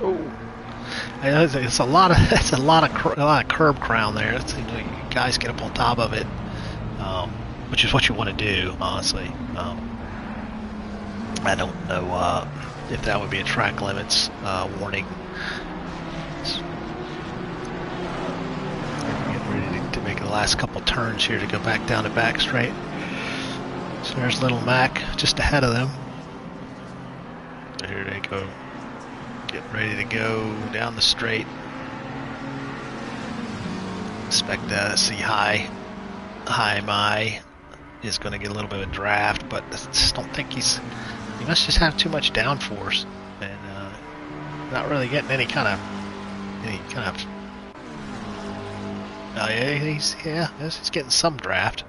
Oh, it's a lot of curb crown there. Guys get up on top of it, which is what you want to do, honestly. I don't know if that would be a track limits warning. Getting ready to make the last couple turns here to go back down the back straight. So there's Little Mac just ahead of them. So here they go. Get ready to go down the straight. Expect to see High My is going to get a little bit of a draft, but I just don't think he must just have too much downforce and not really getting any kind of. Oh yeah, he's getting some draft.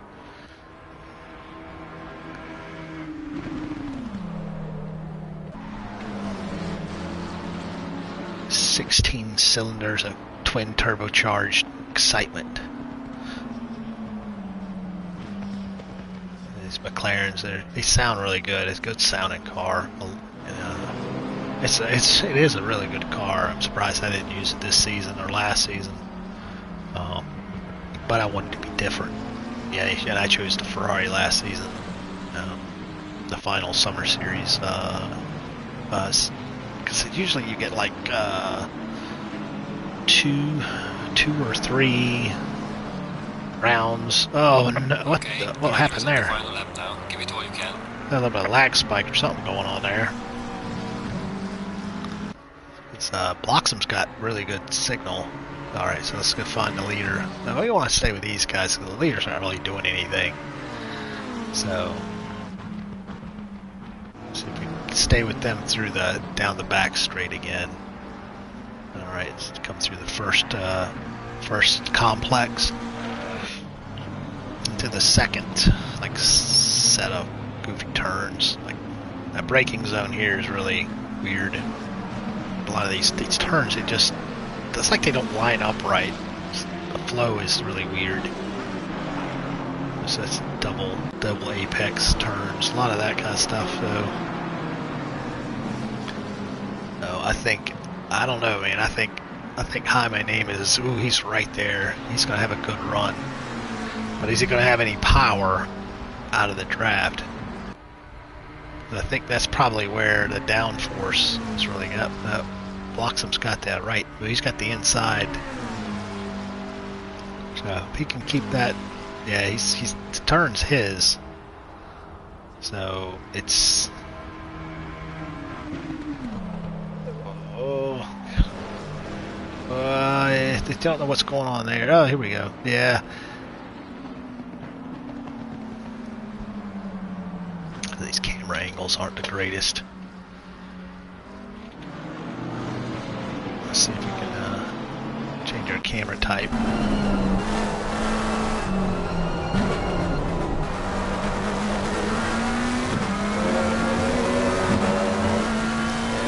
16 cylinders of twin turbocharged excitement. These McLarens, they sound really good. It's a good sounding car. It is a really good car. I'm surprised I didn't use it this season or last season. But I wanted it to be different. yeah, and I chose the Ferrari last season, the final summer series. Because usually you get like two or three rounds. Oh no! What happened there? Final lap now. Give it all you can. A little bit of lag spike or something going on there. It's Bloxham's got really good signal. All right, so let's go find the leader. Now we want to stay with these guys because the leader's not really doing anything. So see if we can stay with them through the down the back straight again. All right, let's come through the first complex into the second like set of goofy turns. Like that braking zone here is really weird. A lot of these turns, it's like they don't line up right. The flow is really weird. So that's double apex turns, a lot of that kind of stuff. So I don't know, man. I think Hi, my name is. Ooh, he's right there. He's gonna have a good run, but is he gonna have any power out of the draft? I think that's probably where the downforce is really up. Bloxham's got that right. He's got the inside. So if he can keep that, yeah, he's the turn's his. So it's I don't know what's going on there. Oh, here we go. Yeah. These camera angles aren't the greatest. Let's see if we can change our camera type. Yeah,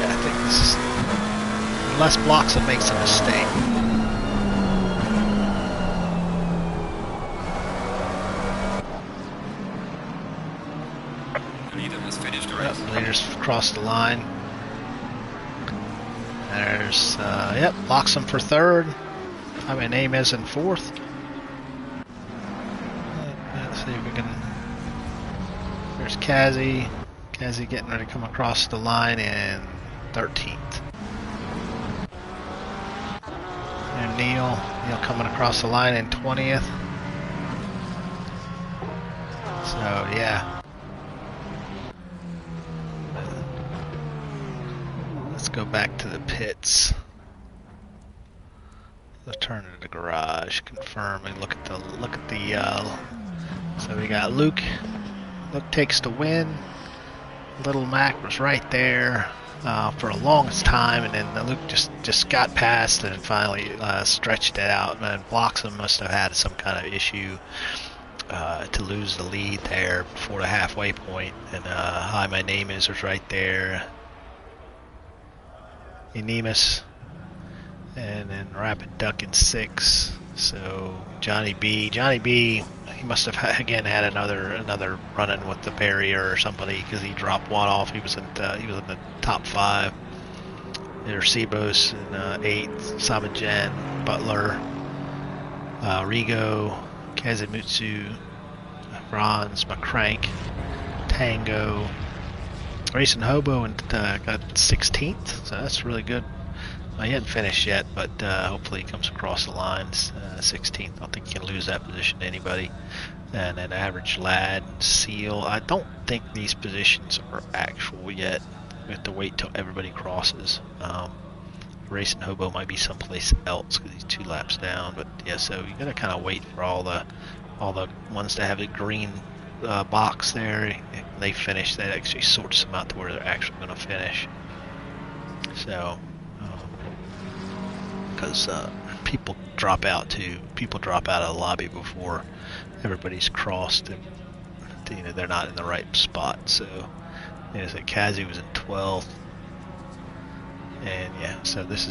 I think this is, unless Bloxham makes a mistake. Leaders crossed the line. There's, yep, Bloxham for third. My name is in fourth. Let's see if we can. There's Kazi. Kazi getting ready to come across the line in 13th. And Neil coming across the line in 20th. So, yeah. Go back to the pits. Let's turn to the garage, confirm, and look at the so we got Luke. Luke takes the win. Little Mac was right there for a long time, and then Luke just got past and finally stretched it out. And Bloxham must have had some kind of issue to lose the lead there before the halfway point. And Hi, my name is was right there. Nemus, and then Rapid Duck in 6. So Johnny B, he must have again had another run-in with the barrier or somebody because he dropped one off. He was in the top 5. There's Sebos in 8th, Samajen, Butler, Rigo, Kazimutsu, Franz, McCrank, Tango. Racing Hobo and got 16th, so that's really good. He hadn't finished yet, but hopefully he comes across the line. 16th. I don't think he can lose that position to anybody. And then Average Lad, Seal. I don't think these positions are actual yet. We have to wait till everybody crosses. Racing Hobo might be someplace else because he's 2 laps down. But yeah, so you gotta kind of wait for all the ones that have the green box there. If they finish, that actually sorts them out to where they're actually going to finish. So because people drop out of the lobby before everybody's crossed, and they're not in the right spot. So Kazi was in 12th, and yeah, so this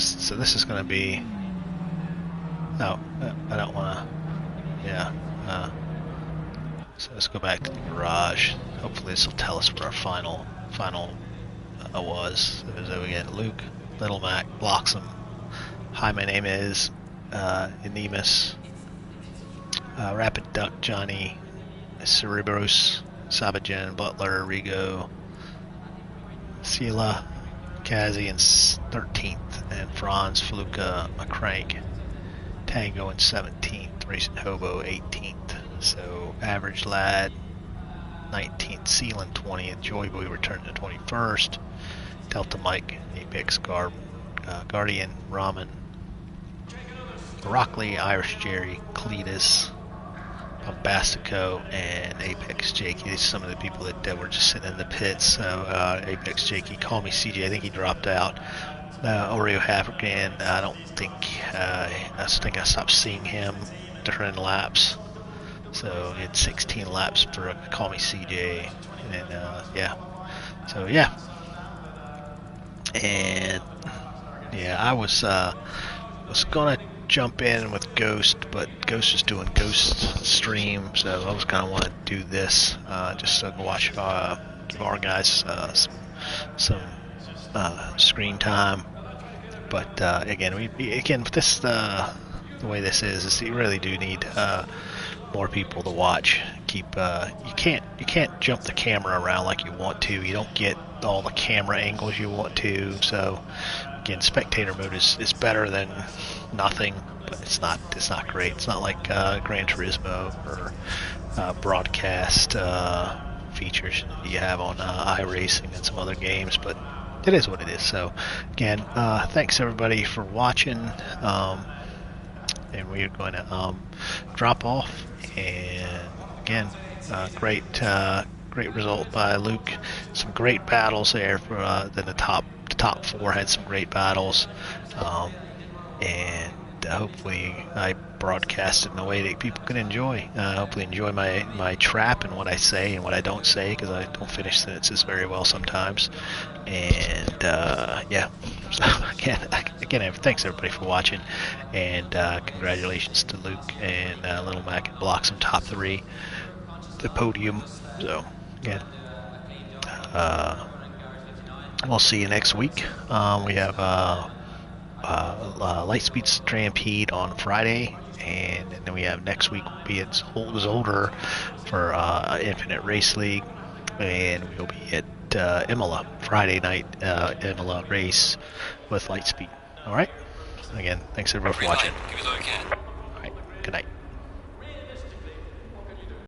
is going to be. No, I don't want to. Yeah. So let's go back to the garage. Hopefully this will tell us what our final was. So we get Luke, Little Mac, Bloxham. Hi, my name is Nemus, Rapid Duck, Johnny, Cerebros, Sabajen, Butler, Rigo, Sila, Kazi in 13th, and Franz, Fluka, McCrank, Tango in 17th, Racing Hobo 18th. So average lad 19th, Sealand 20th, Joyboy returned to 21st, Delta Mike, Apex Guardian, Ramen, Rockley, Irish Jerry, Cletus, Bombastico, and Apex Jakey. These are some of the people that were just sitting in the pits. So Apex Jakey, call me CJ. I think he dropped out. Oreo African, I don't think I think I stopped seeing him during laps. So it's 16 laps for call me CJ, and yeah. So yeah, and yeah, I was gonna jump in with Ghost, but Ghost is doing Ghost stream, so I was kind of want to do this just so I can watch, give our guys some screen time. But again, with this the way this is you really do need more people to watch. You can't jump the camera around like you want to. You don't get all the camera angles you want to. So again, spectator mode is better than nothing, but it's not great. It's not like Gran Turismo or broadcast features you have on iRacing and some other games, but it is what it is. So again, thanks everybody for watching, and we're going to drop off. And again, great result by Luke. Some great battles there for the top four had some great battles, and hopefully I broadcast it in a way that people can enjoy. Hopefully enjoy my trap and what I say and what I don't say, because I don't finish sentences very well sometimes. And yeah, so again, thanks everybody for watching, and congratulations to Luke and Little Mac and Bloxham top 3, the podium. So again, we'll see you next week. We have Lightspeed Stampede on Friday, and then we have next week will be at Zolder for Infinite Race League, and we'll be at Imola Friday night, Imola race with Lightspeed. All right. Again, thanks everybody for watching. All right. Good night.